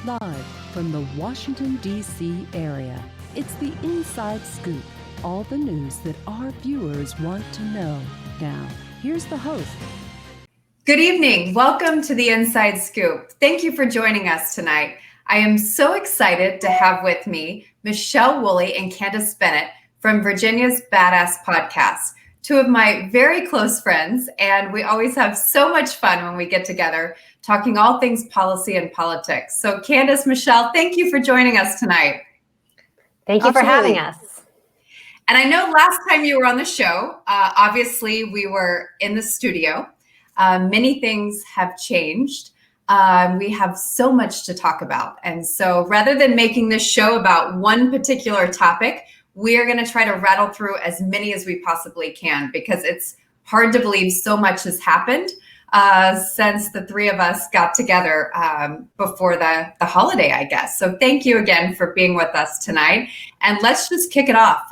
Live from the Washington, D.C. area, it's the Inside Scoop, all the news that our viewers want to know. Now, here's the host. Good evening. Welcome to the Inside Scoop. Thank you for joining us tonight. I am so excited to have with me Michelle Woolley and Candice Bennett from Virginia's Badass Podcast, two of my very close friends, and we always have so much fun when we get together talking all things policy and politics. So Candice, Michelle, thank you for joining us tonight. Thank you for having us. And I know last time you were on the show, obviously we were in the studio. Many things have changed. We have so much to talk about. And so rather than making this show about one particular topic, we are going to try to rattle through as many as we possibly can, because it's hard to believe so much has happened since the three of us got together before the holiday, I guess. So thank you again for being with us tonight. And let's just kick it off.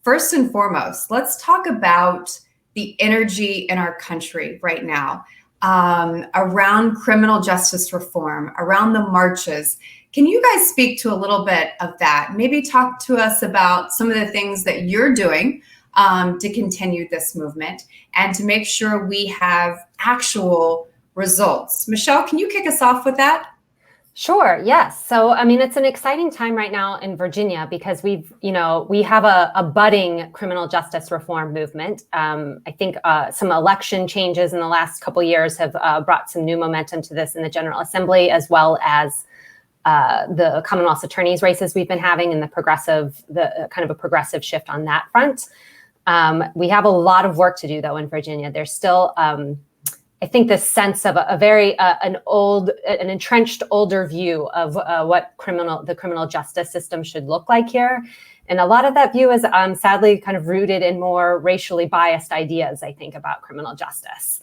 First and foremost, let's talk about the energy in our country right now around criminal justice reform, around the marches. Can you guys speak to a little bit of that? Maybe talk to us about some of the things that you're doing to continue this movement and to make sure we have actual results. Michelle, can you kick us off with that? Sure. Yes. So, I mean, it's an exciting time right now in Virginia because we have a budding criminal justice reform movement. I think some election changes in the last couple of years have brought some new momentum to this in the General Assembly, as well as the Commonwealth's attorneys races we've been having, and the kind of a progressive shift on that front. We have a lot of work to do, though, in Virginia. There's still, I think, this sense of an entrenched older view of what the criminal justice system should look like here. And a lot of that view is sadly kind of rooted in more racially biased ideas, I think, about criminal justice.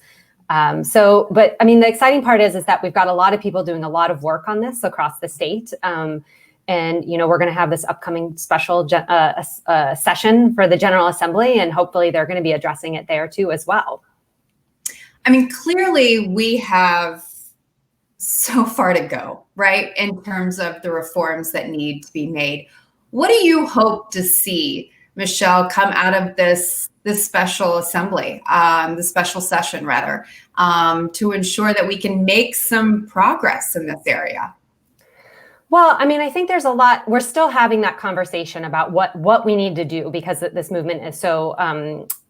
But I mean, the exciting part is that we've got a lot of people doing a lot of work on this across the state. And, we're going to have this upcoming special session for the General Assembly, and hopefully they're going to be addressing it there too as well. I mean, clearly we have so far to go, right, in terms of the reforms that need to be made. What do you hope to see, Michelle, come out of this special assembly, the special session rather, to ensure that we can make some progress in this area? Well, I mean, I think there's a lot. We're still having that conversation about what we need to do because this movement is so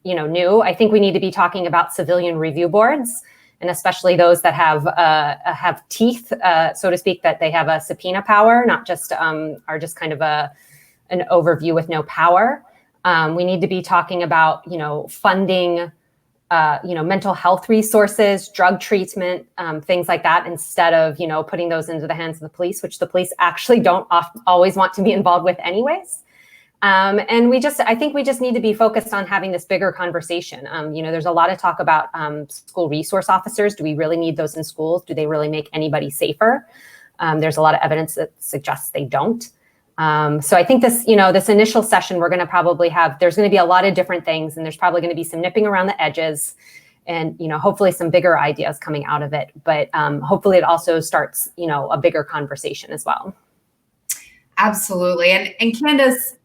new. I think we need to be talking about civilian review boards, and especially those that have teeth, so to speak, that they have a subpoena power, not just are just kind of an overview with no power. We need to be talking about funding mental health resources, drug treatment, things like that, instead of, putting those into the hands of the police, which the police actually don't always want to be involved with anyways. And I think we just need to be focused on having this bigger conversation. There's a lot of talk about school resource officers. Do we really need those in schools? Do they really make anybody safer? There's a lot of evidence that suggests they don't. So I think this initial session, we're going to probably there's going to be a lot of different things, and there's probably going to be some nipping around the edges and, hopefully some bigger ideas coming out of it. But hopefully it also starts, a bigger conversation as well. Absolutely. And Candice,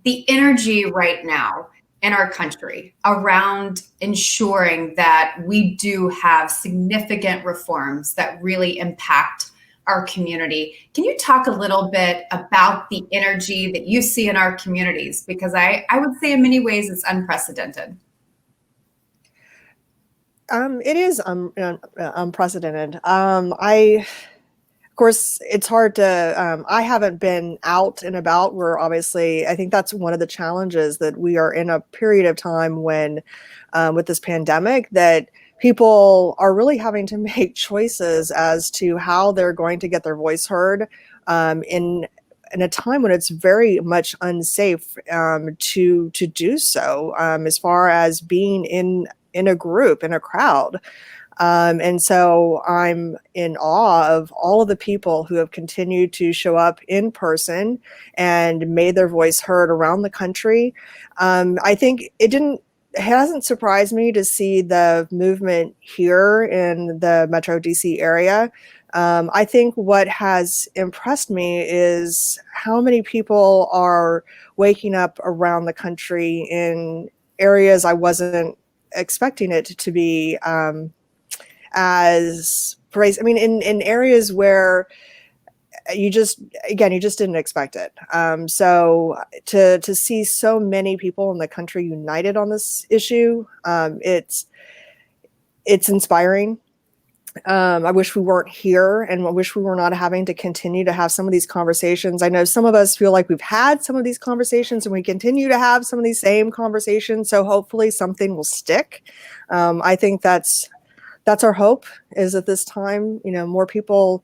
the energy right now in our country around ensuring that we do have significant reforms that really impact our community. Can you talk a little bit about the energy that you see in our communities? Because I would say in many ways it's unprecedented. It is unprecedented. Of course, it's hard to, I haven't been out and about where obviously, I think that's one of the challenges, that we are in a period of time when, with this pandemic, that people are really having to make choices as to how they're going to get their voice heard in a time when it's very much unsafe to do so, as far as being in a group, in a crowd. And so I'm in awe of all of the people who have continued to show up in person and made their voice heard around the country. I think it didn't it hasn't surprised me to see the movement here in the Metro DC area. I think what has impressed me is how many people are waking up around the country in areas I wasn't expecting it to be as praised. I mean, in areas where you just didn't expect it. So to see so many people in the country united on this issue, it's inspiring. I wish we weren't here, and I wish we were not having to continue to have some of these conversations. I know some of us feel like we've had some of these conversations and we continue to have some of these same conversations. So hopefully something will stick. I think that's our hope, is at this time, more people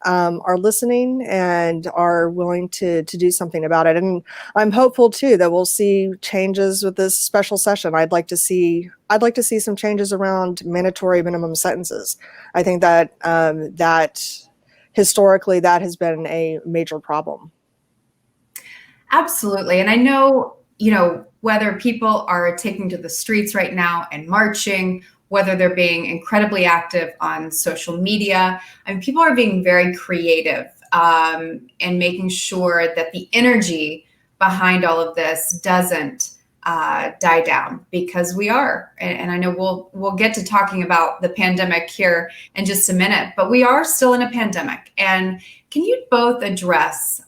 are listening and are willing to do something about it. And I'm hopeful too that we'll see changes with this special session. I'd like to see some changes around mandatory minimum sentences. I think that that historically that has been a major problem. Absolutely. And I know, whether people are taking to the streets right now and marching, whether they're being incredibly active on social media, I mean, people are being very creative and making sure that the energy behind all of this doesn't die down, because we are. And I know we'll get to talking about the pandemic here in just a minute, but we are still in a pandemic. And can you both address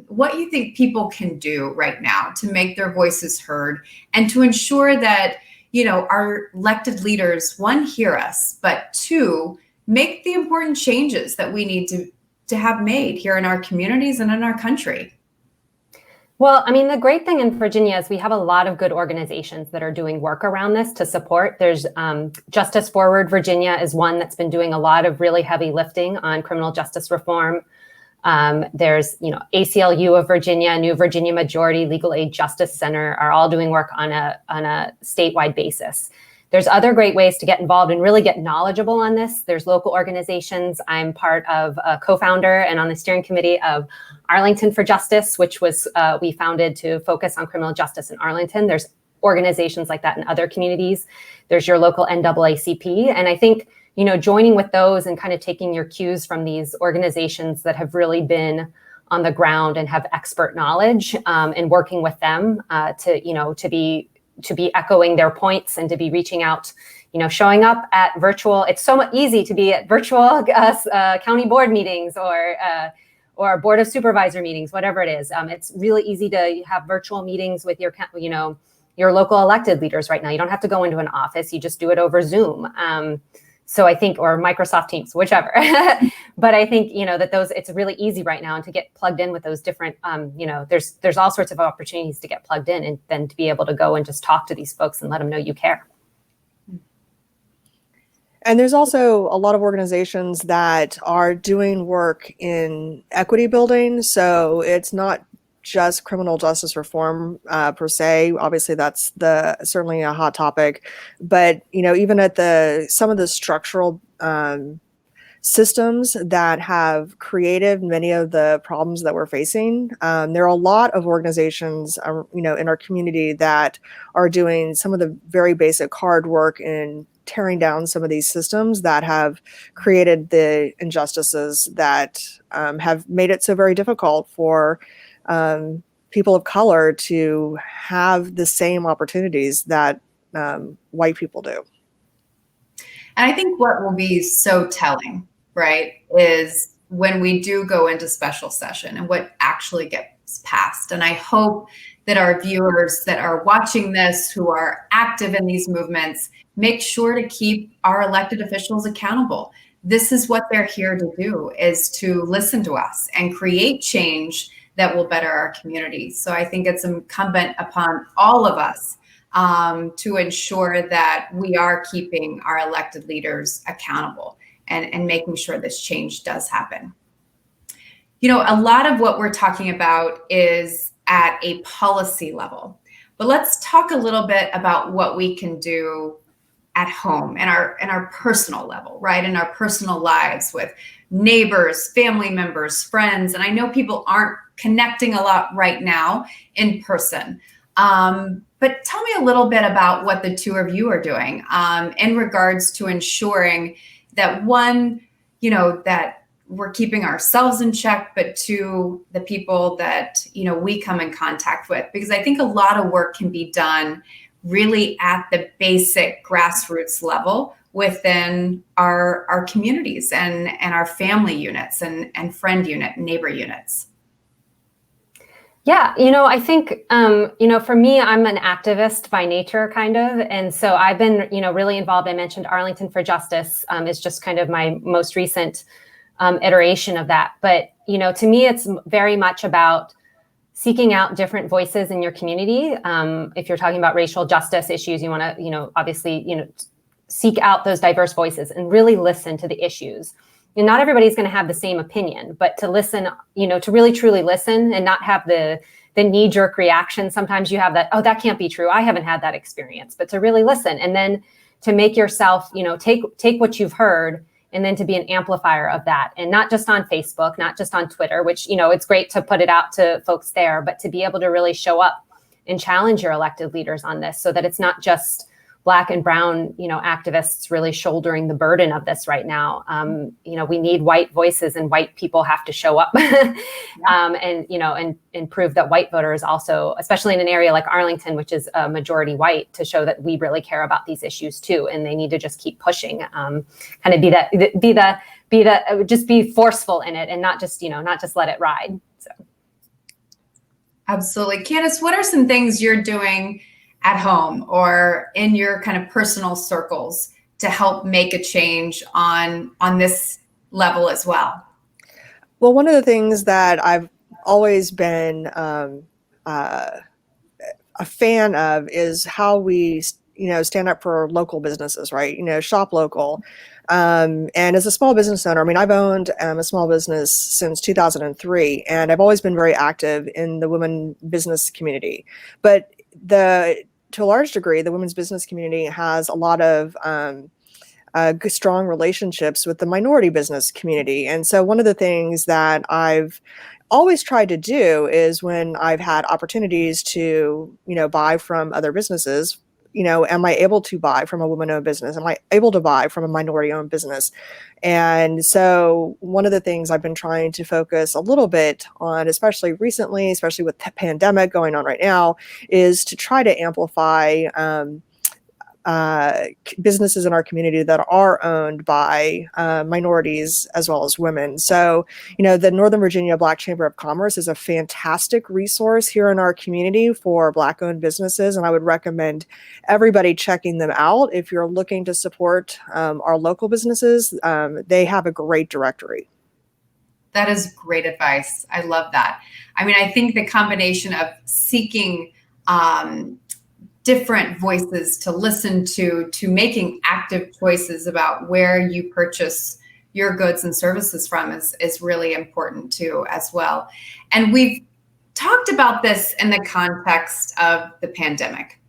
what you think people can do right now to make their voices heard and to ensure that our elected leaders, one, hear us, but two, make the important changes that we need to have made here in our communities and in our country? Well, I mean, the great thing in Virginia is we have a lot of good organizations that are doing work around this to support. There's Justice Forward Virginia is one that's been doing a lot of really heavy lifting on criminal justice reform. There's, ACLU of Virginia, New Virginia Majority, Legal Aid Justice Center are all doing work on a statewide basis. There's other great ways to get involved and really get knowledgeable on this. There's local organizations. I'm part of a co-founder and on the steering committee of Arlington for Justice, which was we founded to focus on criminal justice in Arlington. There's organizations like that in other communities. There's your local NAACP. And I think, joining with those and kind of taking your cues from these organizations that have really been on the ground and have expert knowledge and working with them to be echoing their points and to be reaching out, showing up at virtual. It's so easy to be at virtual county board meetings or board of supervisor meetings, whatever it is. It's really easy to have virtual meetings with your local elected leaders right now. You don't have to go into an office. You just do it over Zoom. So I think, or Microsoft Teams, whichever. But I think, that it's really easy right now, and to get plugged in with those different, there's all sorts of opportunities to get plugged in, and then to be able to go and just talk to these folks and let them know you care. And there's also a lot of organizations that are doing work in equity building. So it's not just criminal justice reform per se. Obviously, that's certainly a hot topic. But even at some of the structural systems that have created many of the problems that we're facing, there are a lot of organizations, in our community that are doing some of the very basic hard work in tearing down some of these systems that have created the injustices that have made it so very difficult for people of color to have the same opportunities that white people do. And I think what will be so telling, right, is when we do go into special session and what actually gets passed. And I hope that our viewers that are watching this, who are active in these movements, make sure to keep our elected officials accountable. This is what they're here to do, is to listen to us and create change that will better our communities. So I think it's incumbent upon all of us to ensure that we are keeping our elected leaders accountable and making sure this change does happen. A lot of what we're talking about is at a policy level, but let's talk a little bit about what we can do at home and our personal level, right? In our personal lives with neighbors, family members, friends. And I know people aren't connecting a lot right now in person. But tell me a little bit about what the two of you are doing in regards to ensuring that one, that we're keeping ourselves in check, but two, the people that, we come in contact with, because I think a lot of work can be done really at the basic grassroots level within our communities and our family units and friend unit, neighbor units. Yeah, I think, for me, I'm an activist by nature, kind of. And so I've been, really involved. I mentioned Arlington for Justice is just kind of my most recent iteration of that. But, to me, it's very much about seeking out different voices in your community. If you're talking about racial justice issues, you want to, obviously, seek out those diverse voices and really listen to the issues. And not everybody's going to have the same opinion, but to listen, to really truly listen and not have the knee-jerk reaction. Sometimes you have that, oh, that can't be true. I haven't had that experience, but to really listen and then to make yourself, take what you've heard and then to be an amplifier of that. And not just on Facebook, not just on Twitter, which, it's great to put it out to folks there, but to be able to really show up and challenge your elected leaders on this so that it's not just Black and brown, activists really shouldering the burden of this right now. We need white voices and white people have to show up and prove that white voters also, especially in an area like Arlington, which is a majority white, to show that we really care about these issues too. And they need to just keep pushing, kind of just be forceful in it and not just let it ride. So. Absolutely. Candice, what are some things you're doing at home or in your kind of personal circles to help make a change on this level as well? Well, one of the things that I've always been a fan of is how we, stand up for local businesses, right? Shop local. And as a small business owner, I've owned a small business since 2003, and I've always been very active in the women business community. But to a large degree, the women's business community has a lot of strong relationships with the minority business community. And so one of the things that I've always tried to do is when I've had opportunities to, buy from other businesses, am I able to buy from a woman-owned business? Am I able to buy from a minority-owned business? And so one of the things I've been trying to focus a little bit on, especially recently, especially with the pandemic going on right now, is to try to amplify businesses in our community that are owned by minorities as well as women. So, the Northern Virginia Black Chamber of Commerce is a fantastic resource here in our community for Black-owned businesses, and I would recommend everybody checking them out. If you're looking to support our local businesses, they have a great directory. That is great advice. I love that. I think the combination of seeking different voices to listen to making active choices about where you purchase your goods and services from is really important too as well. And we've talked about this in the context of the pandemic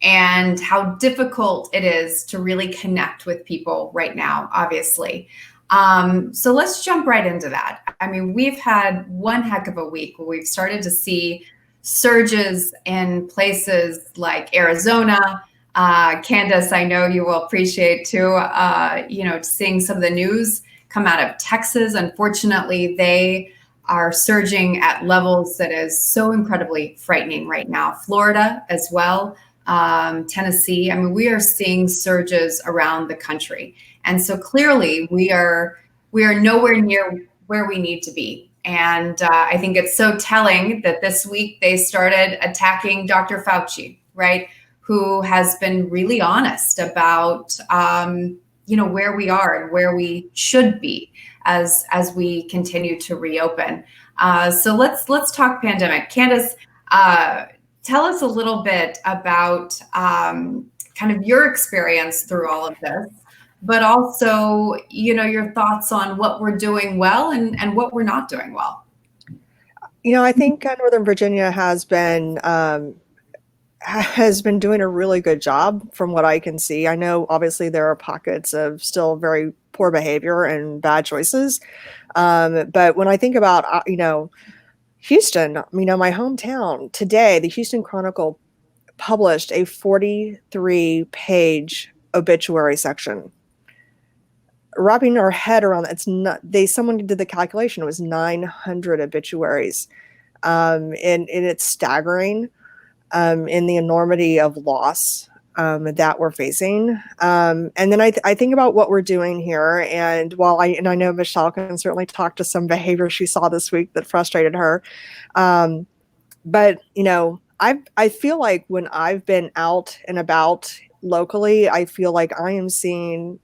and how difficult it is to really connect with people right now, obviously. So let's jump right into that. We've had one heck of a week where we've started to see surges in places like Arizona. Candice, I know you will appreciate too, seeing some of the news come out of Texas. Unfortunately, they are surging at levels that is so incredibly frightening right now. Florida as well, Tennessee. We are seeing surges around the country. And so clearly we are nowhere near where we need to be. And I think it's so telling that this week they started attacking Dr. Fauci, right? Who has been really honest about, where we are and where we should be as we continue to reopen. So let's talk pandemic. Candice, tell us a little bit about kind of your experience through all of this, but also, your thoughts on what we're doing well and what we're not doing well. I think Northern Virginia has been doing a really good job from what I can see. I know obviously there are pockets of still very poor behavior and bad choices. But when I think about, Houston, my hometown today, the Houston Chronicle published a 43-page obituary section. Wrapping our head around it's not, someone did the calculation, it was 900 obituaries. And it's staggering in the enormity of loss that we're facing. And then I think about what we're doing here. And while I know Michelle can certainly talk to some behavior she saw this week that frustrated her. But, I feel like when I've been out and about locally, I feel like I am seeing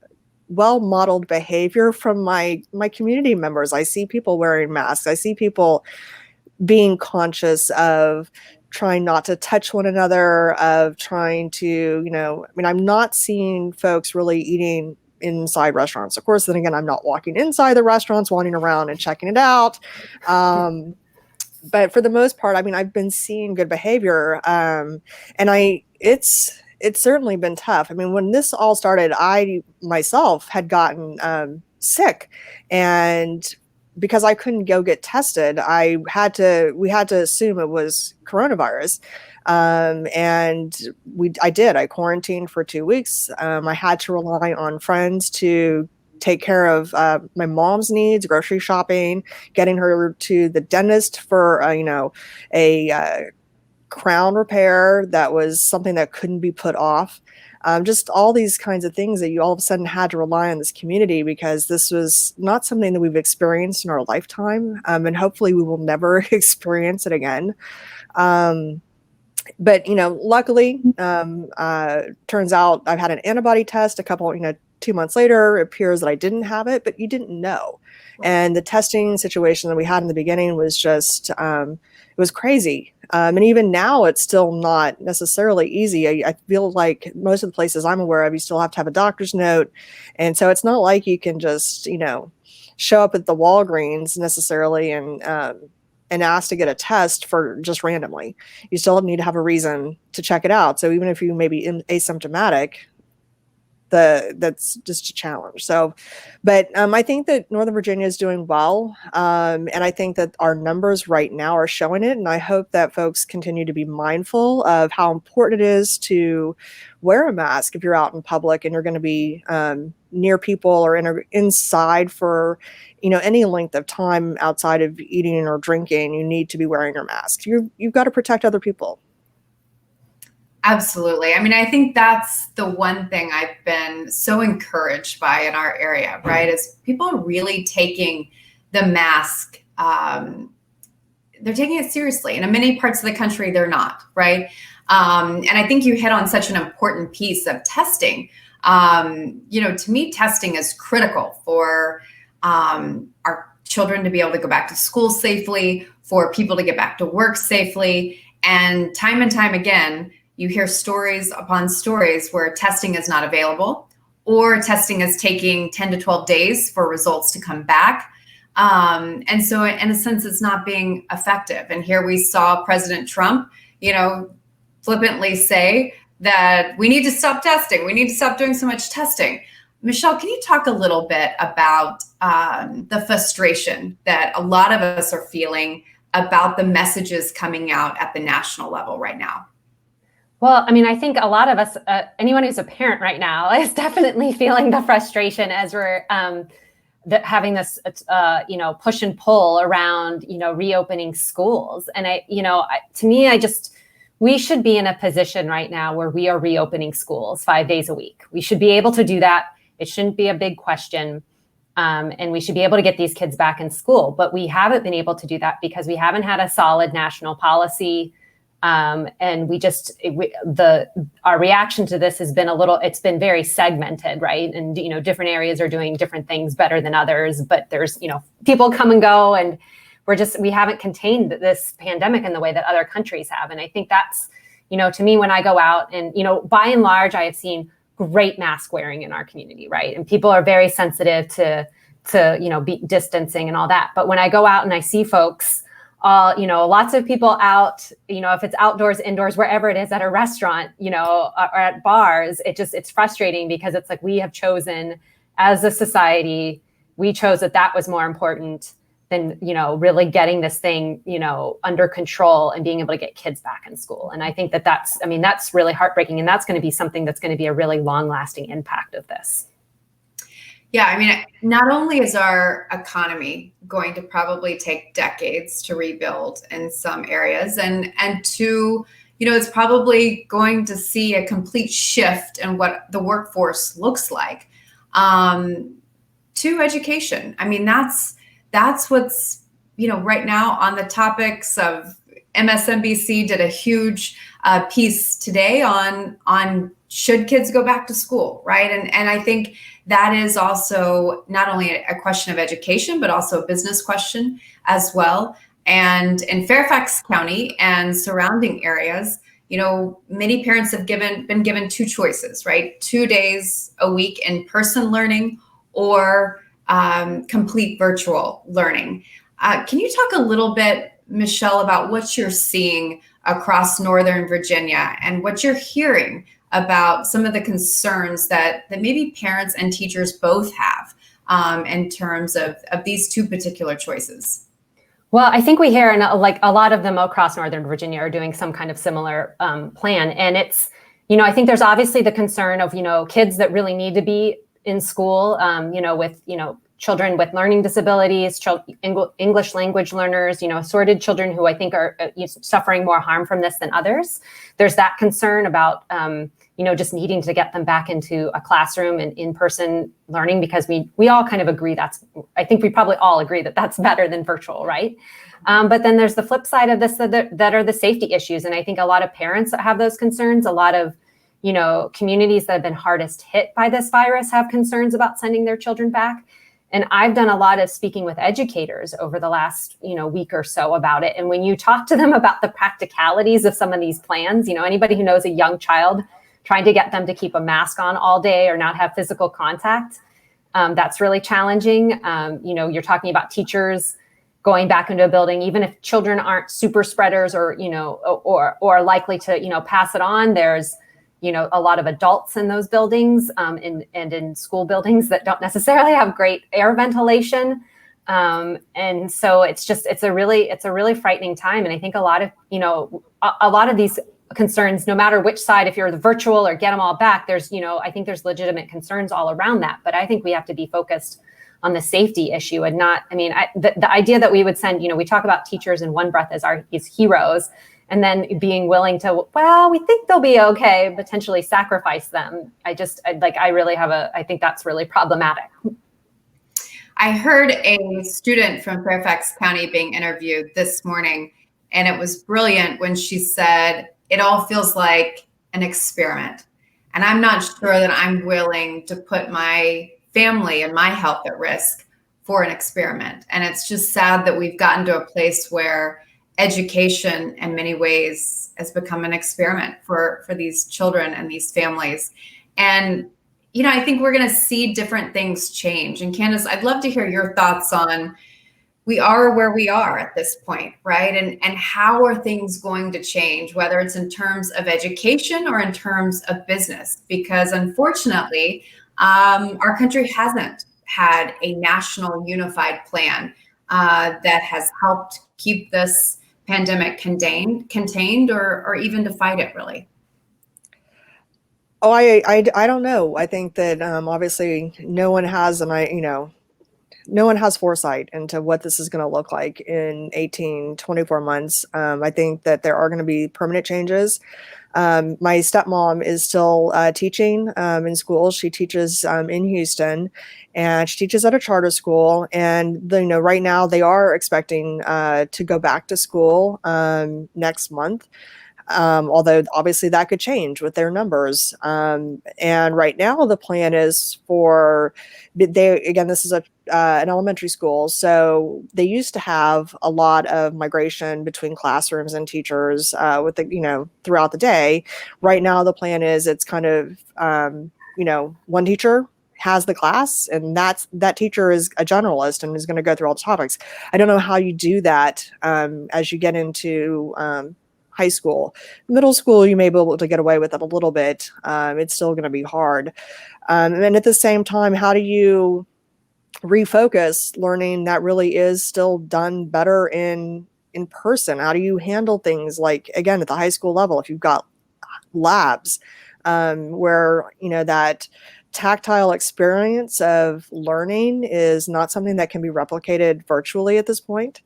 well-modeled behavior from my community members. I see people wearing masks. I see people being conscious of trying not to touch one another, of trying to, I'm not seeing folks really eating inside restaurants. Of course, then again, I'm not walking inside the restaurants, wandering around and checking it out. But for the most part, I've been seeing good behavior. And it's certainly been tough. When this all started, I myself had gotten sick, and because I couldn't go get tested, we had to assume it was coronavirus. And I did. I quarantined for 2 weeks. I had to rely on friends to take care of my mom's needs, grocery shopping, getting her to the dentist for, a crown repair. That was something that couldn't be put off. Just all these kinds of things that you all of a sudden had to rely on this community, because this was not something that we've experienced in our lifetime. And hopefully we will never experience it again. But, luckily, turns out I've had an antibody test a couple, 2 months later. It appears that I didn't have it, but you didn't know. And the testing situation that we had in the beginning was just, it was crazy. And even now, it's still not necessarily easy. I feel like most of the places I'm aware of, you still have to have a doctor's note. And so it's not like you can just, show up at the Walgreens necessarily and ask to get a test for just randomly. You still need to have a reason to check it out. So even if you may be asymptomatic, that's just a challenge. So, but I think that Northern Virginia is doing well. And I think that our numbers right now are showing it. And I hope that folks continue to be mindful of how important it is to wear a mask if you're out in public and you're going to be near people or inside for, any length of time outside of eating or drinking. You need to be wearing your mask. You've got to protect other people. Absolutely. I think that's the one thing I've been so encouraged by in our area, right? Is people are really taking the mask, they're taking it seriously. And in many parts of the country, they're not, right? And I think you hit on such an important piece of testing. To me, testing is critical for our children to be able to go back to school safely, for people to get back to work safely. And time again, you hear stories upon stories where testing is not available, or testing is taking 10 to 12 days for results to come back. And so in a sense, it's not being effective. And here we saw President Trump, flippantly say that we need to stop testing. We need to stop doing so much testing. Michelle, can you talk a little bit about the frustration that a lot of us are feeling about the messages coming out at the national level right now? Well, I think a lot of us, anyone who's a parent right now, is definitely feeling the frustration as we're having this, push and pull around, reopening schools. And to me, we should be in a position right now where we are reopening schools 5 days a week. We should be able to do that. It shouldn't be a big question. And we should be able to get these kids back in school. But we haven't been able to do that because we haven't had a solid national policy. And our reaction to this has been it's been very segmented, right? And, different areas are doing different things better than others, but there's, people come and go, and we haven't contained this pandemic in the way that other countries have. And I think that's, to me, when I go out and, by and large, I have seen great mask wearing in our community, right? And people are very sensitive to be distancing and all that. But when I go out and I see folks, lots of people out, if it's outdoors, indoors, wherever it is, at a restaurant, or at bars, it's frustrating because it's like we have chosen as a society, we chose that was more important than, really getting this thing, under control and being able to get kids back in school. And I think that's really heartbreaking. And that's going to be something that's going to be a really long lasting impact of this. Yeah, I mean, not only is our economy going to probably take decades to rebuild in some areas, and two, it's probably going to see a complete shift in what the workforce looks like, to education. I mean, that's what's, right now on the topics of MSNBC did a huge piece today on should kids go back to school, right? And I think that is also not only a question of education, but also a business question as well. And in Fairfax County and surrounding areas, many parents have been given two choices, right? 2 days a week in person learning or complete virtual learning. Can you talk a little bit, Michelle, about what you're seeing across Northern Virginia and what you're hearing about some of the concerns that maybe parents and teachers both have in terms of these two particular choices? Well, I think we hear, a lot of them across Northern Virginia are doing some kind of similar plan. And it's, I think there's obviously the concern of, kids that really need to be in school, with, children with learning disabilities, English language learners, assorted children who I think are suffering more harm from this than others. There's that concern about, just needing to get them back into a classroom and in-person learning, because we all kind of agree I think we probably all agree that that's better than virtual, right? But then there's the flip side of this that are the safety issues. And I think a lot of parents have those concerns. A lot of, communities that have been hardest hit by this virus have concerns about sending their children back. And I've done a lot of speaking with educators over the last, week or so about it. And when you talk to them about the practicalities of some of these plans, anybody who knows a young child, trying to get them to keep a mask on all day or not have physical contact, that's really challenging. You're talking about teachers going back into a building, even if children aren't super spreaders or, or likely to, pass it on. There's, a lot of adults in those buildings and in school buildings that don't necessarily have great air ventilation. And so it's a really frightening time. And I think a lot of these concerns, no matter which side, if you're the virtual or get them all back, there's, I think there's legitimate concerns all around that. But I think we have to be focused on the safety issue and not, the idea that we would send, we talk about teachers in one breath as heroes, and then being willing to, we think they'll be okay, potentially sacrifice them. I think that's really problematic. I heard a student from Fairfax County being interviewed this morning, and it was brilliant when she said, it all feels like an experiment. And I'm not sure that I'm willing to put my family and my health at risk for an experiment. And it's just sad that we've gotten to a place where education in many ways has become an experiment for these children and these families. And, I think we're going to see different things change. And Candice, I'd love to hear your thoughts on, we are where we are at this point, right? And how are things going to change, whether it's in terms of education or in terms of business? Because unfortunately, our country hasn't had a national unified plan that has helped keep this pandemic contained or even to fight it, really. Oh, I don't know. I think that obviously no one has, no one has foresight into what this is going to look like in 18, 24 months. I think that there are going to be permanent changes. My stepmom is still teaching in school. She teaches in Houston, and she teaches at a charter school. And right now they are expecting to go back to school next month. Although obviously that could change with their numbers. And right now the plan is this is an elementary school. So they used to have a lot of migration between classrooms and teachers throughout the day. Right now the plan is it's kind of, one teacher has the class, and that teacher is a generalist and is going to go through all the topics. I don't know how you do that as you get into high school. Middle school, you may be able to get away with it a little bit. It's still going to be hard. And at the same time, how do you refocus learning that really is still done better in person. How do you handle things like, again, at the high school level, if you've got labs, where, that tactile experience of learning is not something that can be replicated virtually at this point.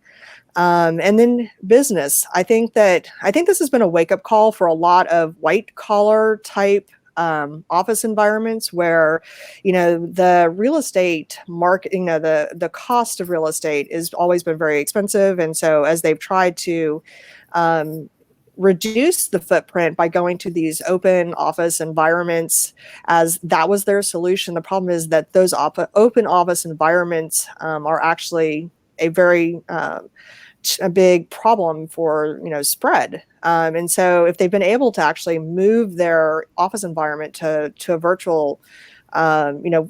And then business. I think this has been a wake-up call for a lot of white collar type office environments where, the real estate market, the cost of real estate has always been very expensive. And so as they've tried to reduce the footprint by going to these open office environments, as that was their solution, the problem is that those open office environments are actually a big problem for spread, and so if they've been able to actually move their office environment to a virtual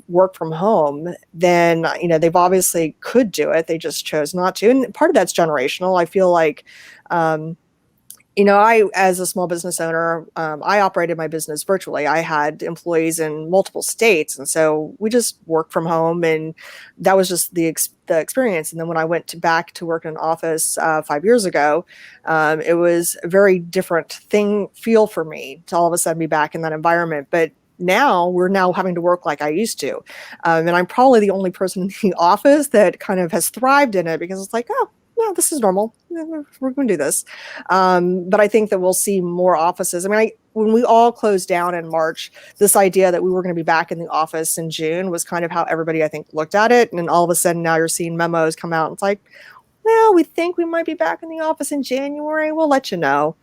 work from home, then they've obviously could do it. They just chose not to, and part of that's generational. I feel like I, as a small business owner, I operated my business virtually. I had employees in multiple states, and so we just worked from home, and that was just the experience. And then when I went back to work in an office 5 years ago, it was a very different feel for me to all of a sudden be back in that environment. But now we're having to work like I used to, and I'm probably the only person in the office that kind of has thrived in it, because it's like, oh, no, this is normal. We're going to do this. But I think that we'll see more offices. When we all closed down in March, this idea that we were going to be back in the office in June was kind of how everybody, I think, looked at it. And then all of a sudden now you're seeing memos come out. And it's like, well, we think we might be back in the office in January. We'll let you know.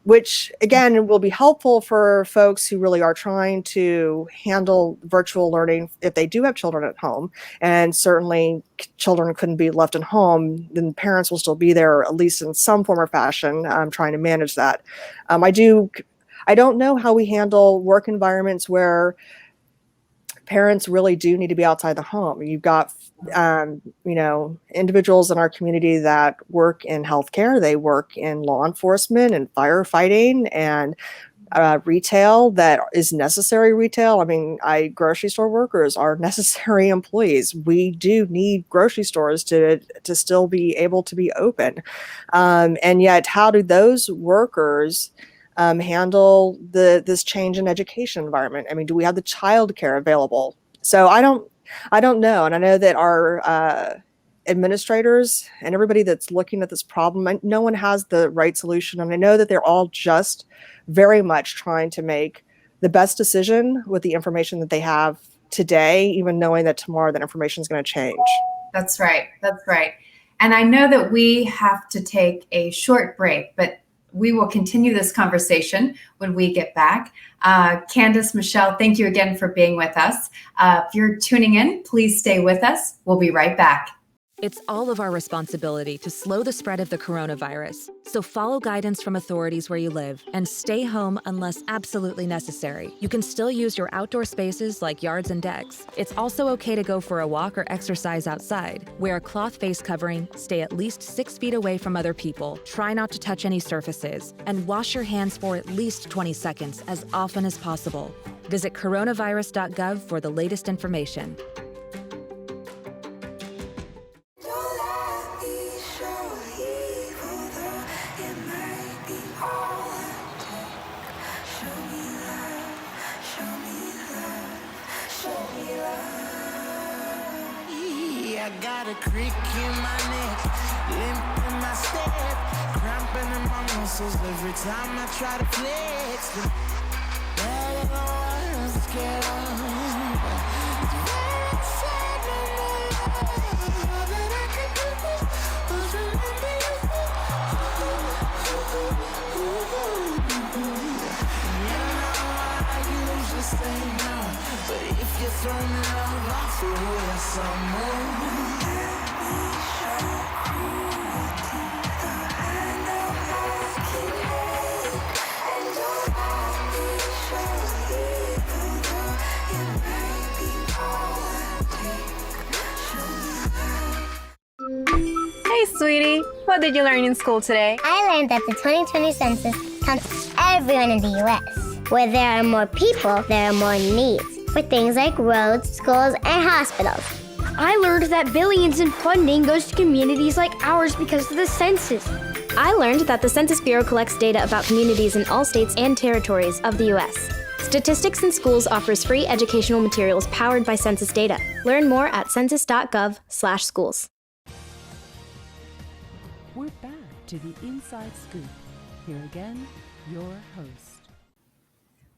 Which, again, will be helpful for folks who really are trying to handle virtual learning if they do have children at home. And certainly children couldn't be left at home, then parents will still be there, at least in some form or fashion, trying to manage that. I don't know how we handle work environments where parents really do need to be outside the home. You've got, individuals in our community that work in healthcare, they work in law enforcement and firefighting and retail that is necessary retail. Grocery store workers are necessary employees. We do need grocery stores to still be able to be open. And yet, how do those workers handle this change in education environment? Do we have the childcare available? So I don't know. And I know that our administrators and everybody that's looking at this problem, no one has the right solution. And I know that they're all just very much trying to make the best decision with the information that they have today, even knowing that tomorrow that information is going to change. That's right. And I know that we have to take a short break, but we will continue this conversation when we get back. Candice, Michelle, thank you again for being with us. If you're tuning in, please stay with us. We'll be right back. It's all of our responsibility to slow the spread of the coronavirus. So follow guidance from authorities where you live and stay home unless absolutely necessary. You can still use your outdoor spaces like yards and decks. It's also okay to go for a walk or exercise outside. Wear a cloth face covering, stay at least 6 feet away from other people, try not to touch any surfaces, and wash your hands for at least 20 seconds as often as possible. Visit coronavirus.gov for the latest information. I got a crick in my neck, limp in my step, cramping in my muscles every time I try to flex. Better no one's scared of. It's very sad, no more love. All that I could do was remember you. You know I usually say no, but if you throw me love, I'll throw you some more. Hey, sweetie. What did you learn in school today? I learned that the 2020 census counts everyone in the U.S. Where there are more people, there are more needs for things like roads, schools, and hospitals. I learned that billions in funding goes to communities like ours because of the census. I learned that the Census Bureau collects data about communities in all states and territories of the U.S. Statistics in Schools offers free educational materials powered by census data. Learn more at census.gov/schools. We're back to the Inside Scoop. Here again, your host.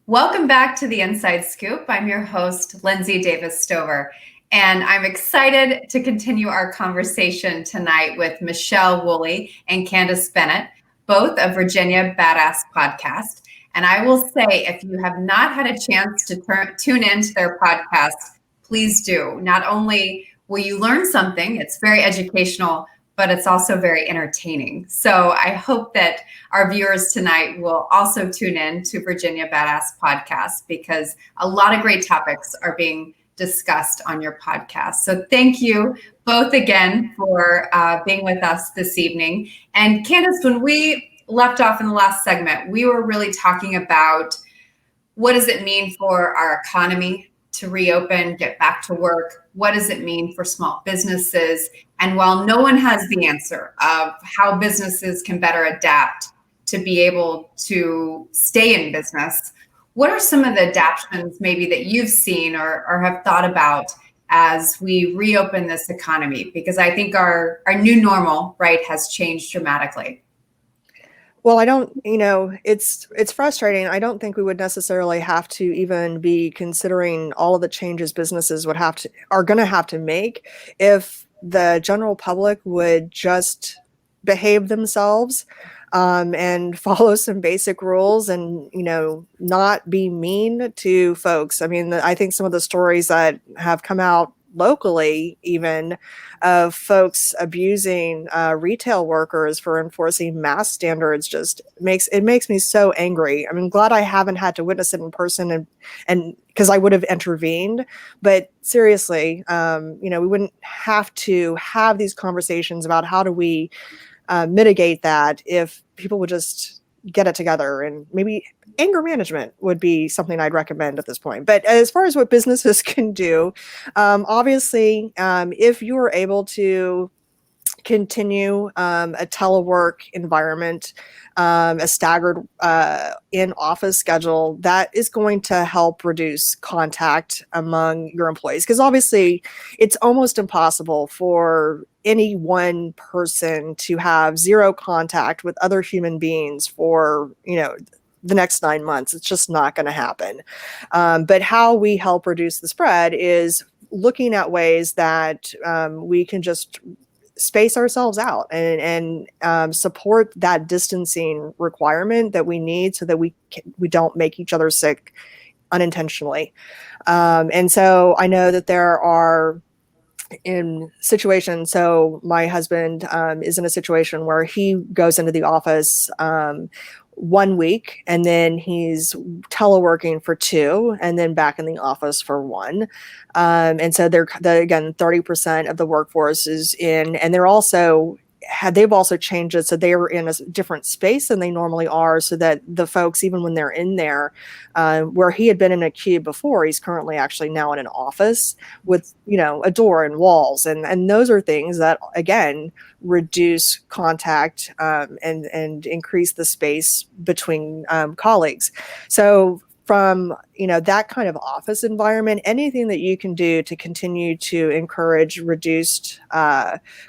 Welcome back to the Inside Scoop. I'm your host, Lindsey Davis Stover, and I'm excited to continue our conversation tonight with Michelle Woolley and Candice Bennett, both of Virginia Badass Podcast. And I will say, if you have not had a chance to tune into their podcast, please do. Not only will you learn something, it's very educational, but it's also very entertaining. So I hope that our viewers tonight will also tune in to Virginia Badass Podcast, because a lot of great topics are being discussed on your podcast. So thank you both again for being with us this evening. And Candice, when we left off in the last segment, we were really talking about what does it mean for our economy to reopen, get back to work? What does it mean for small businesses? And while no one has the answer of how businesses can better adapt to be able to stay in business, what are some of the adaptations maybe that you've seen or have thought about as we reopen this economy? Because I think our new normal, right, has changed dramatically. Well, I don't, it's frustrating. I don't think we would necessarily have to even be considering all of the changes businesses are going to have to make if the general public would just behave themselves and follow some basic rules and, not be mean to folks. I mean, I think some of the stories that have come out locally, even of folks abusing retail workers for enforcing mask standards, just makes me so angry. I'm glad I haven't had to witness it in person, and because I would have intervened. But seriously, we wouldn't have to have these conversations about how do we mitigate that if people would just get it together. And maybe anger management would be something I'd recommend at this point. But as far as what businesses can do, obviously, if you are able to continue a telework environment, a staggered in-office schedule, that is going to help reduce contact among your employees. Because obviously, it's almost impossible for any one person to have zero contact with other human beings for, the next 9 months. It's just not going to happen. But how we help reduce the spread is looking at ways that we can just space ourselves out and support that distancing requirement that we need so that we don't make each other sick unintentionally. And so I know that there are in situations, so my husband is in a situation where he goes into the office 1 week and then he's teleworking for 2 and then back in the office for 1. And so again, 30% of the workforce is in, and they've also changed it so they were in a different space than they normally are, so that the folks, even when they're in there, where he had been in a cube before, he's currently actually now in an office with a door and walls, and those are things that again reduce contact and increase the space between colleagues. So from that kind of office environment, anything that you can do to continue to encourage reduced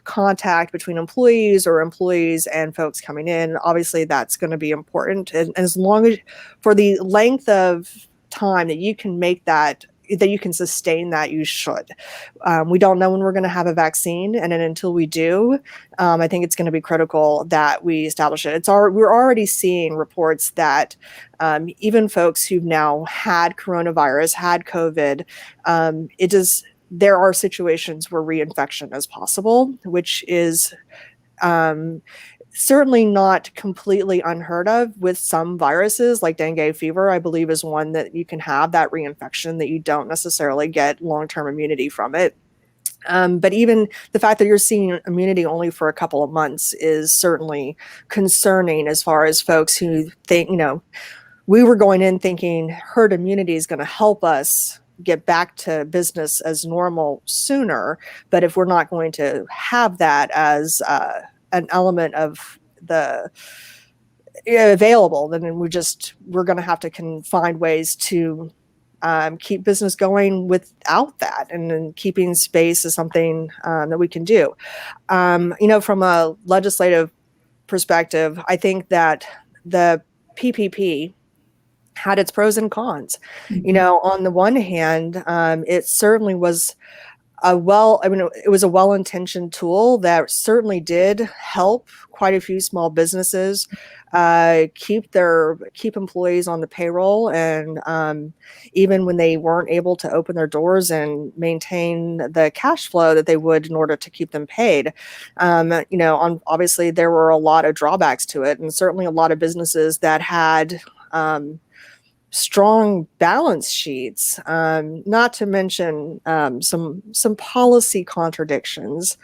contact between employees or employees and folks coming in, obviously that's going to be important. And as long as for the length of time that you can make that you can sustain that, you should. We don't know when we're going to have a vaccine, and then until we do, I think it's going to be critical that we establish it. We're already seeing reports that even folks who've now had coronavirus, had COVID, there are situations where reinfection is possible, which is certainly not completely unheard of with some viruses, like dengue fever, I believe, is one that you can have that reinfection that you don't necessarily get long-term immunity from it. But even the fact that you're seeing immunity only for a couple of months is certainly concerning, as far as folks who think, we were going in thinking herd immunity is going to help us get back to business as normal sooner. But if we're not going to have that as an element of the available, then we're going to have to find ways to keep business going without that, and then keeping space is something that we can do. From a legislative perspective, I think that the PPP had its pros and cons. On the one hand, it certainly was it was a well-intentioned tool that certainly did help quite a few small businesses keep employees on the payroll, and even when they weren't able to open their doors and maintain the cash flow that they would in order to keep them paid. Obviously there were a lot of drawbacks to it, and certainly a lot of businesses that had strong balance sheets, not to mention some policy contradictions.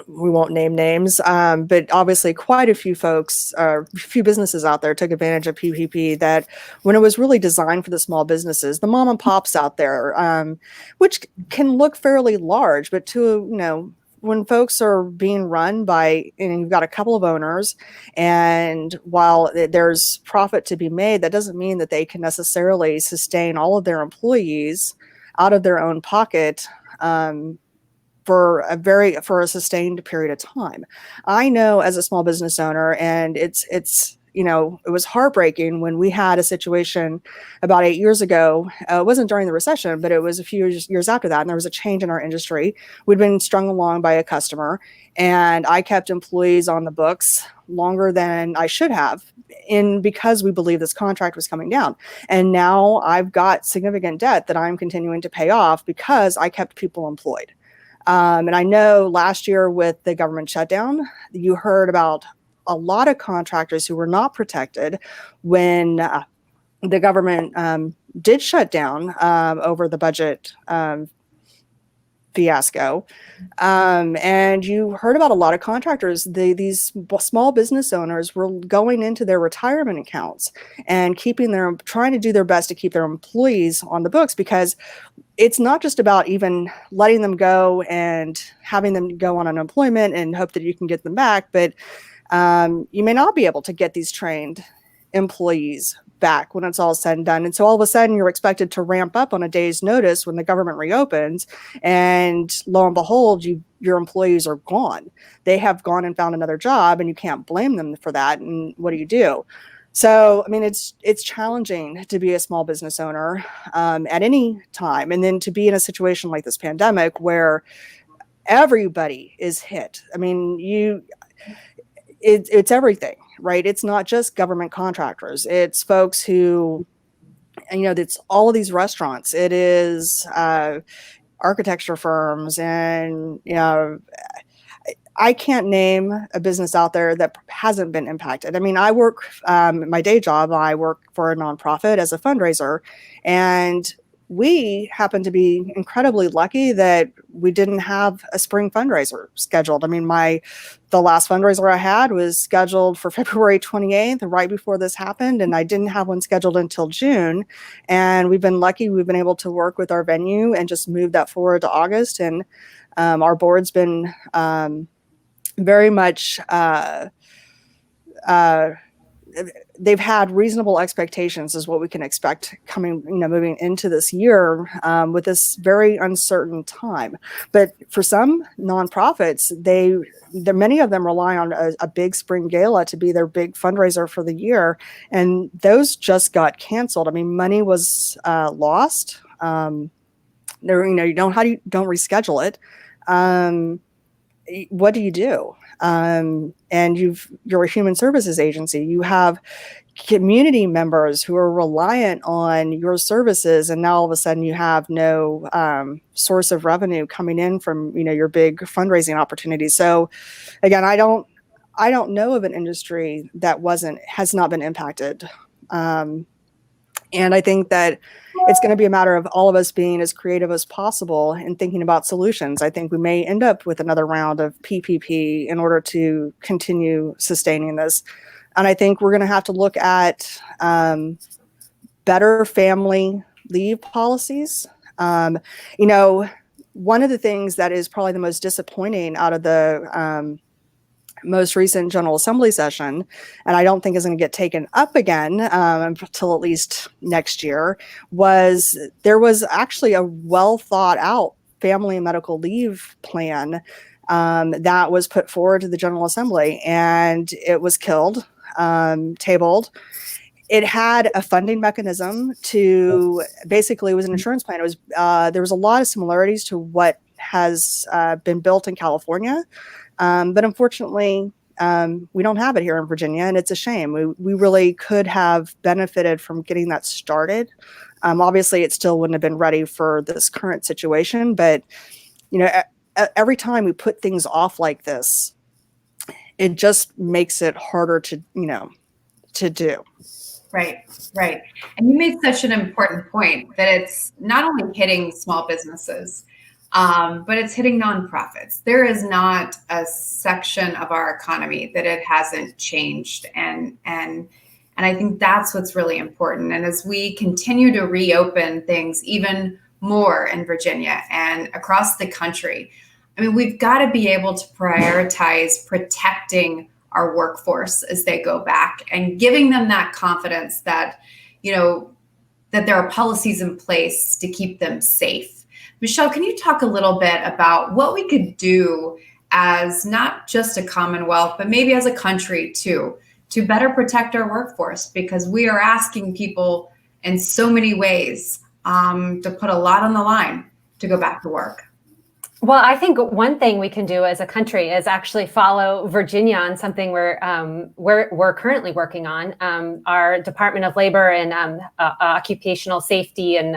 We won't name names, but obviously quite a few businesses out there took advantage of PPP that, when it was really designed for the small businesses, the mom and pops out there, which can look fairly large, but when folks are being run by, and you've got a couple of owners, and while there's profit to be made, that doesn't mean that they can necessarily sustain all of their employees out of their own pocket for a sustained period of time. I know as a small business owner, and it was heartbreaking when we had a situation about 8 years ago. It wasn't during the recession, but it was a few years after that. And there was a change in our industry. We'd been strung along by a customer, and I kept employees on the books longer than I should have, because we believe this contract was coming down. And now I've got significant debt that I'm continuing to pay off because I kept people employed. And I know last year with the government shutdown, you heard about a lot of contractors who were not protected when the government did shut down over the budget fiasco. And you heard about a lot of contractors, these small business owners were going into their retirement accounts and trying to do their best to keep their employees on the books, because it's not just about even letting them go and having them go on unemployment and hope that you can get them back, but you may not be able to get these trained employees back when it's all said and done. And so all of a sudden you're expected to ramp up on a day's notice when the government reopens, and lo and behold, your employees are gone. They have gone and found another job, and you can't blame them for that. And what do you do? So, it's challenging to be a small business owner at any time. And then to be in a situation like this pandemic where everybody is hit. It's everything, right? It's not just government contractors. It's folks who, it's all of these restaurants. It is architecture firms, and, I can't name a business out there that hasn't been impacted. I work, my day job, I work for a nonprofit as a fundraiser, and we happen to be incredibly lucky that we didn't have a spring fundraiser scheduled. The last fundraiser I had was scheduled for February 28th, right before this happened, and I didn't have one scheduled until June. And we've been lucky; we've been able to work with our venue and just move that forward to August. And our board's been very much. They've had reasonable expectations is what we can expect moving into this year with this very uncertain time. But for some nonprofits, many of them rely on a big spring gala to be their big fundraiser for the year, and those just got canceled. Money was lost. You don't reschedule it. What do you do? And you're a human services agency. You have community members who are reliant on your services, and now all of a sudden you have no source of revenue coming in from your big fundraising opportunities. So again, I don't know of an industry that has not been impacted. And I think that it's going to be a matter of all of us being as creative as possible and thinking about solutions. I think we may end up with another round of PPP in order to continue sustaining this. And I think we're going to have to look at better family leave policies. You know, one of the things that is probably the most disappointing out of the most recent General Assembly session, and I don't think is going to get taken up again until at least next year, was there was actually a well thought out family and medical leave plan that was put forward to the General Assembly, and it was killed, tabled. It had a funding mechanism to basically, it was an insurance plan. It was there was a lot of similarities to what has been built in California. But unfortunately, we don't have it here in Virginia, and it's a shame. We really could have benefited from getting that started. Obviously, it still wouldn't have been ready for this current situation, but you know, every time we put things off like this, it just makes it harder to, you know, to do. Right. And you made such an important point that it's not only hitting small businesses, but it's hitting nonprofits. There is not a section of our economy that it hasn't changed. And I think that's what's really important. And as we continue to reopen things even more in Virginia and across the country, I mean, we've got to be able to prioritize protecting our workforce as they go back and giving them that confidence that, you know, that there are policies in place to keep them safe. Michelle, can you talk a little bit about what we could do as not just a Commonwealth, but maybe as a country too, to better protect our workforce? Because we are asking people in so many ways to put a lot on the line to go back to work. Well, I think one thing we can do as a country is actually follow Virginia on something we're currently working on. Our Department of Labor and Occupational Safety and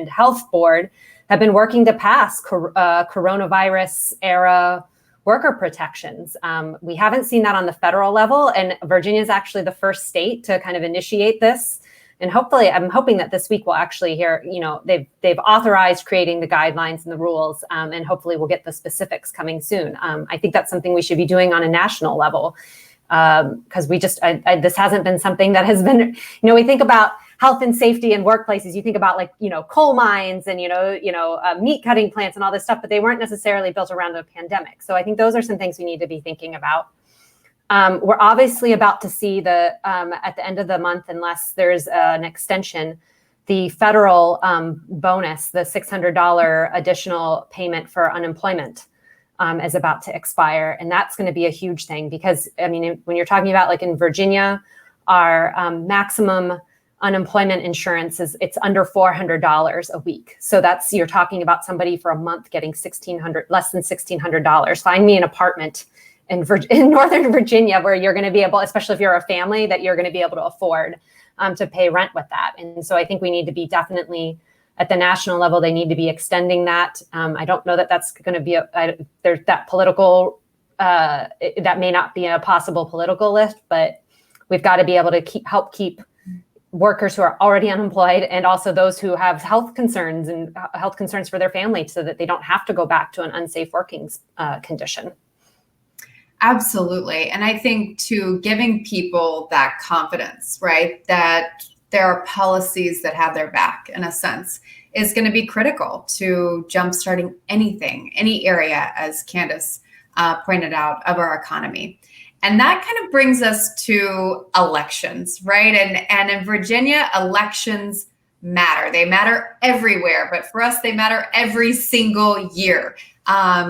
Health Board have been working to pass coronavirus era worker protections. We haven't seen that on the federal level, and Virginia is actually the first state to kind of initiate this. And hopefully, I'm hoping that this week we'll actually hear, you know, they've authorized creating the guidelines and the rules, and hopefully we'll get the specifics coming soon. I think that's something we should be doing on a national level, because we just this hasn't been something that has been, you know, we think about health and safety in workplaces. You think about, like, you know, coal mines and meat cutting plants and all this stuff, but they weren't necessarily built around a pandemic. So I think those are some things we need to be thinking about. We're obviously about to see at the end of the month, unless there's an extension, the federal bonus, the $600 additional payment for unemployment is about to expire. And that's going to be a huge thing because, I mean, when you're talking about, like, in Virginia, our maximum unemployment insurance it's under $400 a week. So you're talking about somebody for a month getting less than $1,600. Find me an apartment in Northern Virginia where you're going to be able, especially if you're a family, that you're going to be able to afford to pay rent with that. And so I think we need to be definitely at the national level, they need to be extending that. I don't know that that's going to be there's that political, that may not be a possible political lift, but we've got to be able to help keep workers who are already unemployed and also those who have health concerns for their family so that they don't have to go back to an unsafe working condition. Absolutely. And I think too, giving people that confidence, right, that there are policies that have their back in a sense is going to be critical to jumpstarting any area, as Candice pointed out, of our economy. And that kind of brings us to elections, right? And in Virginia, elections matter. They matter everywhere, but for us, they matter every single year.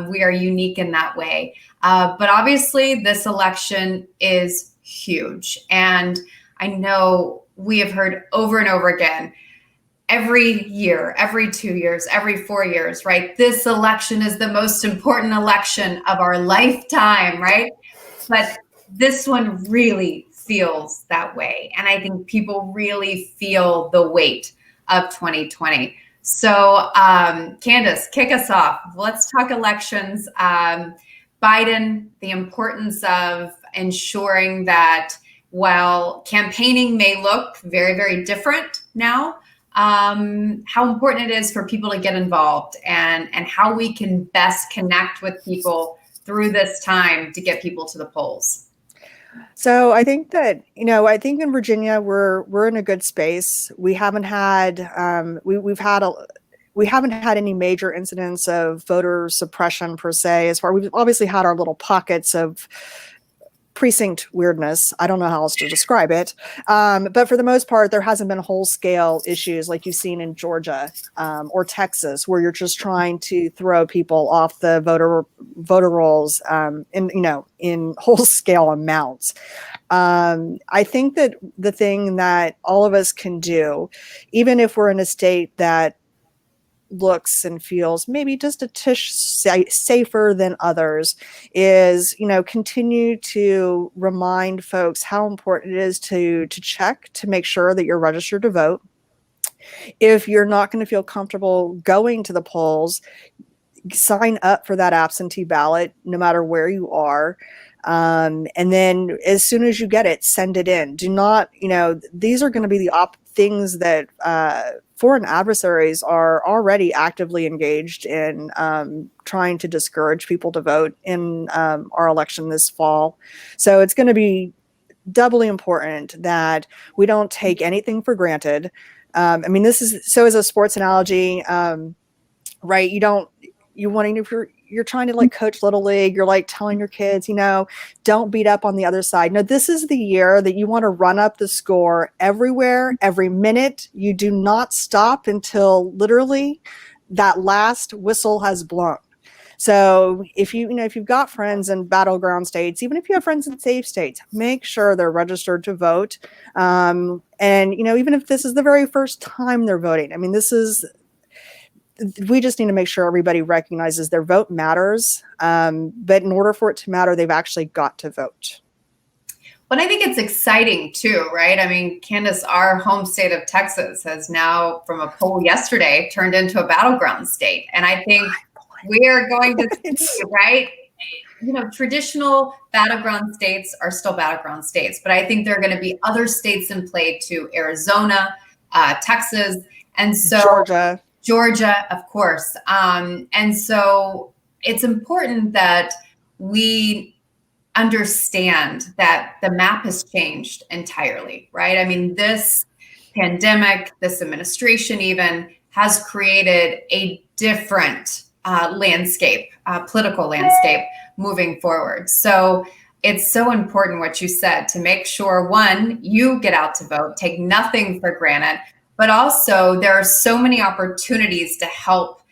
We are unique in that way. But obviously, this election is huge. And I know we have heard over and over again, every year, every 2 years, every 4 years, right? This election is the most important election of our lifetime, right? But this one really feels that way. And I think people really feel the weight of 2020. So Candice, kick us off. Let's talk elections. Biden, the importance of ensuring that while campaigning may look very, very different now, how important it is for people to get involved and how we can best connect with people through this time to get people to the polls. So I think that, I think in Virginia we're in a good space. We haven't had we haven't had any major incidents of voter suppression per se. We've obviously had our little pockets of precinct weirdness. I don't know how else to describe it. But for the most part, there hasn't been whole scale issues like you've seen in Georgia or Texas, where you're just trying to throw people off the voter rolls in whole scale amounts. I think that the thing that all of us can do, even if we're in a state that looks and feels maybe just a tish safer than others, is continue to remind folks how important it is to check to make sure that you're registered to vote. If you're not going to feel comfortable going to the polls, sign up for that absentee ballot no matter where you are. And then as soon as you get it, send it in. Do not, these are going to be the things that foreign adversaries are already actively engaged in trying to discourage people to vote in our election this fall. So it's going to be doubly important that we don't take anything for granted. This is so as a sports analogy, right? You're trying to coach Little League. You're telling your kids, don't beat up on the other side. No, this is the year that you want to run up the score everywhere, every minute. You do not stop until literally that last whistle has blown. So if you've got friends in battleground states, even if you have friends in safe states, make sure they're registered to vote. And even if this is the very first time they're voting, we just need to make sure everybody recognizes their vote matters. But in order for it to matter, they've actually got to vote. Well, I think it's exciting too, right? Candice, our home state of Texas has now, from a poll yesterday, turned into a battleground state. And I think we are going to see, right? Traditional battleground states are still battleground states, but I think there are going to be other states in play too, Arizona, Texas, and so Georgia, of course. And so it's important that we understand that the map has changed entirely, right? This pandemic, this administration even has created a different political landscape moving forward. So it's so important what you said to make sure, one, you get out to vote, take nothing for granted, but also there are so many opportunities to help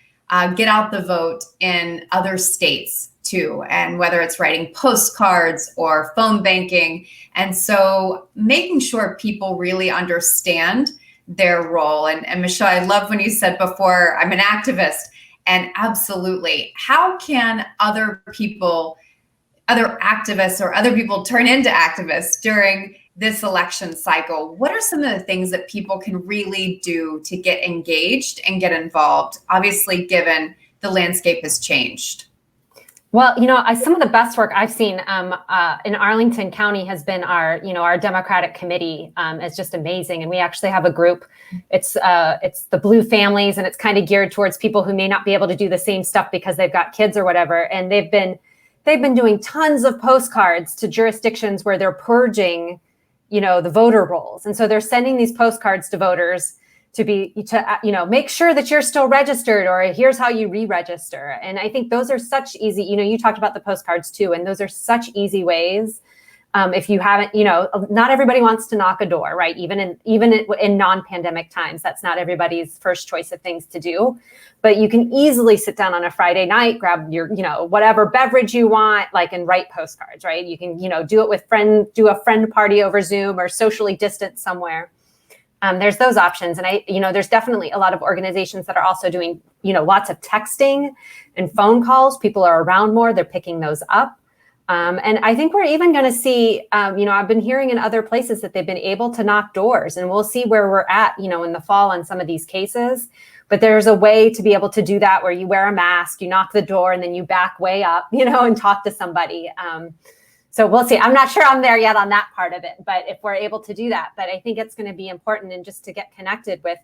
get out the vote in other states too. And whether it's writing postcards or phone banking. And so making sure people really understand their role. And Michelle, I love when you said before, I'm an activist. And absolutely, how can other activists or other people turn into activists during this election cycle? What are some of the things that people can really do to get engaged and get involved? Obviously, given the landscape has changed. Well, some of the best work I've seen in Arlington County has been our Democratic committee. It's just amazing. And we actually have a group. It's the Blue Families, and it's kind of geared towards people who may not be able to do the same stuff because they've got kids or whatever. And they've been doing tons of postcards to jurisdictions where they're purging, the voter rolls. And so they're sending these postcards to voters to make sure that you're still registered, or here's how you re-register. And I think those are such easy, you talked about the postcards too, and those are such easy ways. If you haven't, not everybody wants to knock a door, right? Even in non-pandemic times, that's not everybody's first choice of things to do. But you can easily sit down on a Friday night, grab your, whatever beverage you want, and write postcards, right? You can, do it with do a friend party over Zoom or socially distance somewhere. There's those options. And there's definitely a lot of organizations that are also doing, lots of texting and phone calls. People are around more, they're picking those up. And I think we're even going to see, I've been hearing in other places that they've been able to knock doors, and we'll see where we're at, in the fall on some of these cases. But there's a way to be able to do that where you wear a mask, you knock the door, and then you back way up, and talk to somebody. So we'll see. I'm not sure I'm there yet on that part of it, but if we're able to do that, but I think it's going to be important, and just to get connected with,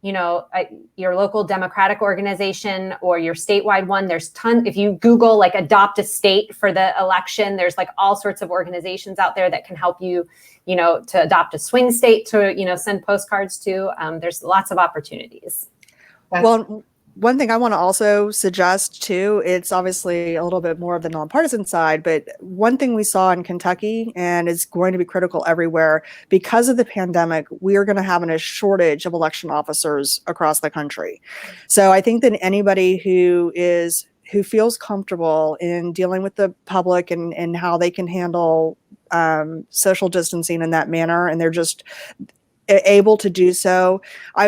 your local Democratic organization or your statewide one. There's tons. If you Google like adopt a state for the election, there's like all sorts of organizations out there that can help you, to adopt a swing state to, send postcards to. There's lots of opportunities. Well, one thing I want to also suggest too, it's obviously a little bit more of the nonpartisan side, but one thing we saw in Kentucky and is going to be critical everywhere, because of the pandemic, we are going to have a shortage of election officers across the country. So I think that anybody who feels comfortable in dealing with the public and how they can handle social distancing in that manner, and they're just able to do so,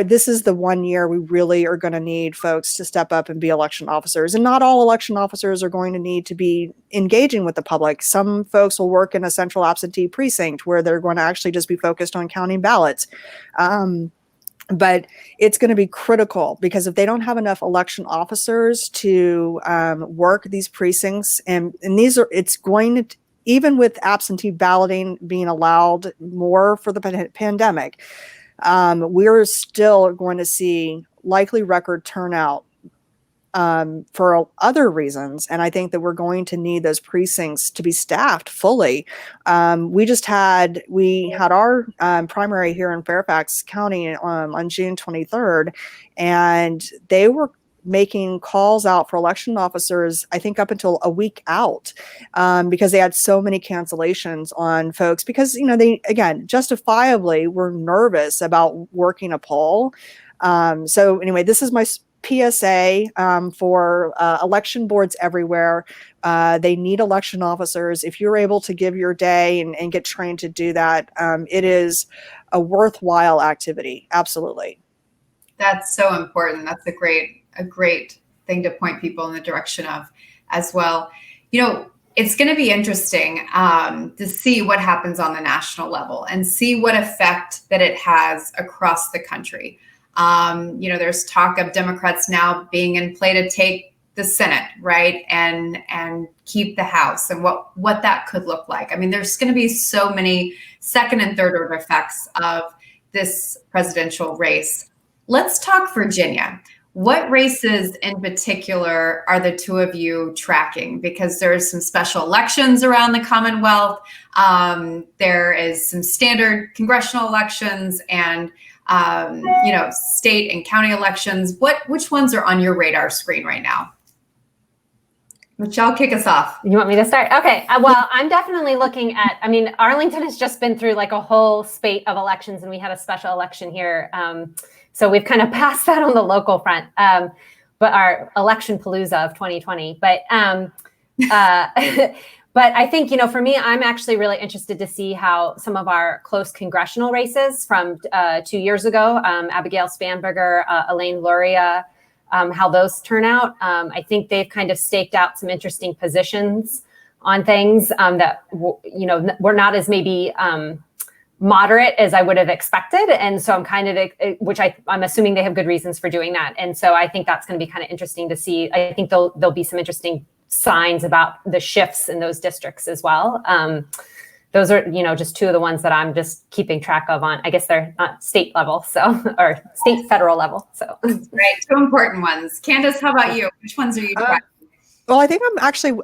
this is the one year we really are going to need folks to step up and be election officers. And not all election officers are going to need to be engaging with the public. Some folks will work in a central absentee precinct where they're going to actually just be focused on counting ballots. But it's going to be critical, because if they don't have enough election officers to work these precincts, and it's going to, even with absentee balloting being allowed more for the pandemic, we're still going to see likely record turnout for other reasons. And I think that we're going to need those precincts to be staffed fully. We had our primary here in Fairfax County on June 23rd, and they were making calls out for election officers, I think up until a week out, because they had so many cancellations on folks, because, they, again, justifiably were nervous about working a poll. So anyway, this is my PSA for election boards everywhere. They need election officers. If you're able to give your day and get trained to do that, it is a worthwhile activity. Absolutely. That's so important. That's a great thing to point people in the direction of as well. It's going to be interesting to see what happens on the national level and see what effect that it has across the country. There's talk of Democrats now being in play to take the Senate, right? And keep the House, and what that could look like. I mean, there's going to be so many second and third order effects of this presidential race. Let's talk Virginia. What races in particular are the two of you tracking? Because there's some special elections around the Commonwealth. There is some standard congressional elections and, state and county elections. Which ones are on your radar screen right now? Michelle, kick us off. You want me to start? Okay. Well, I'm definitely looking at, Arlington has just been through like a whole spate of elections, and we had a special election here. So we've kind of passed that on the local front, but our election palooza of 2020. But I think, for me, I'm actually really interested to see how some of our close congressional races from 2 years ago, Abigail Spanberger, Elaine Luria, how those turn out. I think they've kind of staked out some interesting positions on things that, were not as maybe moderate as I would have expected. And so I'm kind of, I'm assuming they have good reasons for doing that. And so I think that's going to be kind of interesting to see. I think there'll be some interesting signs about the shifts in those districts as well. Those are, just two of the ones that I'm just keeping track of on, I guess they're not state level, or state federal level. So right, two important ones. Candice, how about you? Which ones are you tracking? Well, I think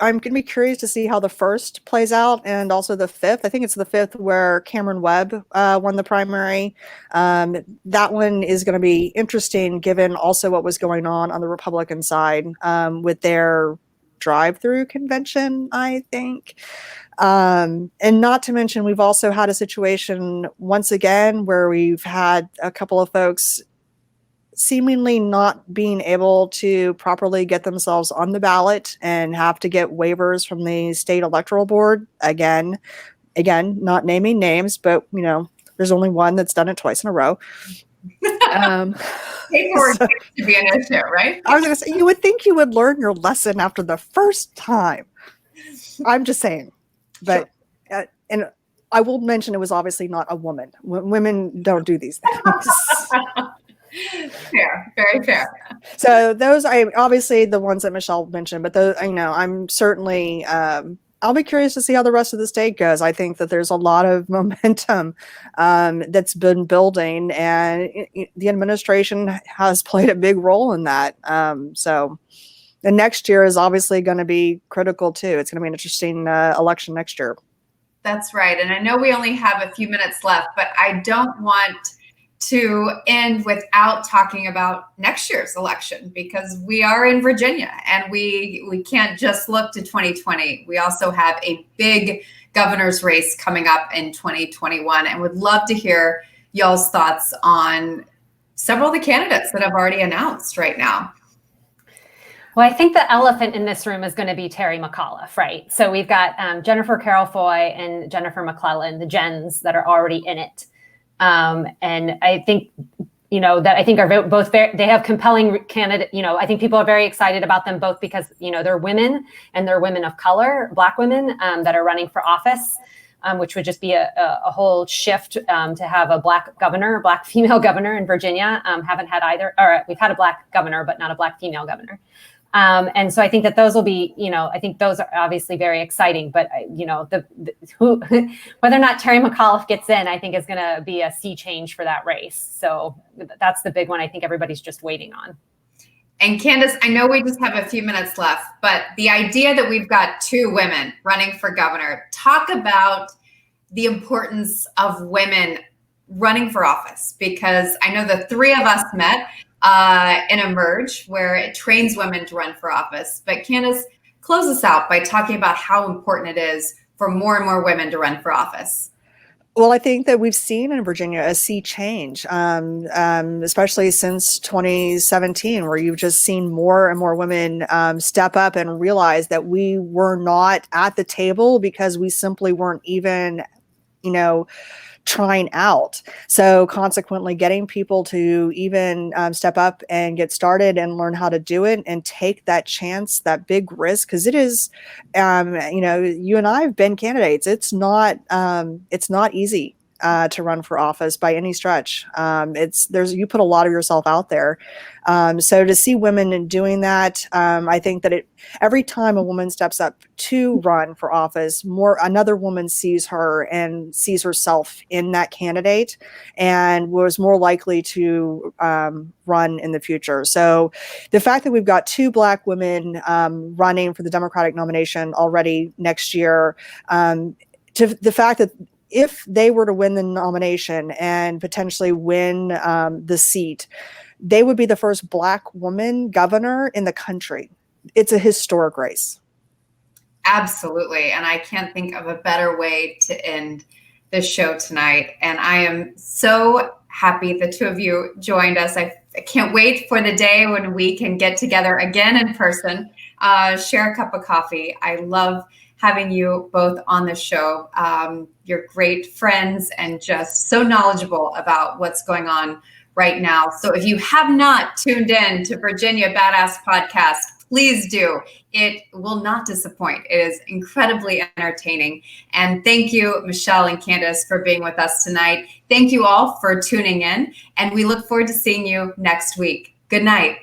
I'm going to be curious to see how the first plays out, and also the fifth. I think it's the fifth where Cameron Webb won the primary. That one is going to be interesting, given also what was going on the Republican side with their drive-through convention, I think. And not to mention, we've also had a situation once again where we've had a couple of folks seemingly not being able to properly get themselves on the ballot and have to get waivers from the state electoral board. Again, not naming names, but there's only one that's done it twice in a row. Paperwork seems to be an issue, right? I was going to say, you would think you would learn your lesson after the first time. I'm just saying, but and I will mention it was obviously not a woman. Women don't do these things. Fair, very fair. So those are obviously the ones that Michelle mentioned, but those, I'm certainly I'll be curious to see how the rest of the state goes. I think that there's a lot of momentum that's been building, and the administration has played a big role in that. So the next year is obviously going to be critical too. It's going to be an interesting election next year. That's right. And I know we only have a few minutes left, but I don't want to end without talking about next year's election, because we are in Virginia and we can't just look to 2020. We also have a big governor's race coming up in 2021, and would love to hear y'all's thoughts on several of the candidates that have already announced right now. Well, I think the elephant in this room is going to be Terry Mcauliffe, right? So we've got Jennifer Carroll Foy and Jennifer McClellan, the Jens that are already in it. And I think, that I think are both they have compelling candidate. I think people are very excited about them both because, they're women and they're women of color, Black women that are running for office, which would just be a whole shift to have a Black female governor in Virginia. Haven't had either, or we've had a Black governor, but not a Black female governor. And so I think that those will be, I think those are obviously very exciting, but whether or not Terry Mcauliffe gets in, I think is going to be a sea change for that race. So that's the big one I think everybody's just waiting on. And Candice, I know we just have a few minutes left, but the idea that we've got two women running for governor, talk about the importance of women running for office, because I know the three of us met in Emerge, where it trains women to run for office. But Candice, close us out by talking about how important it is for more and more women to run for office. Well, I think that we've seen in Virginia a sea change, especially since 2017, where you've just seen more and more women step up and realize that we were not at the table because we simply weren't even, trying out. So consequently, getting people to even step up and get started and learn how to do it and take that chance, that big risk, because it is, you and I have been candidates. It's not easy to run for office by any stretch. You put a lot of yourself out there. So to see women doing that, I think that every time a woman steps up to run for office, another woman sees her and sees herself in that candidate and was more likely to run in the future. So the fact that we've got two Black women running for the Democratic nomination already next year, to the fact that if they were to win the nomination and potentially win the seat, they would be the first Black woman governor in the country. It's a historic race. Absolutely. And I can't think of a better way to end this show tonight. And I am so happy the two of you joined us. I can't wait for the day when we can get together again in person, share a cup of coffee. I love having you both on the show. You're great friends and just so knowledgeable about what's going on right now. So if you have not tuned in to Virginia Badass Podcast, please do. It will not disappoint. It is incredibly entertaining. And thank you, Michelle and Candice, for being with us tonight. Thank you all for tuning in, and we look forward to seeing you next week. Good night.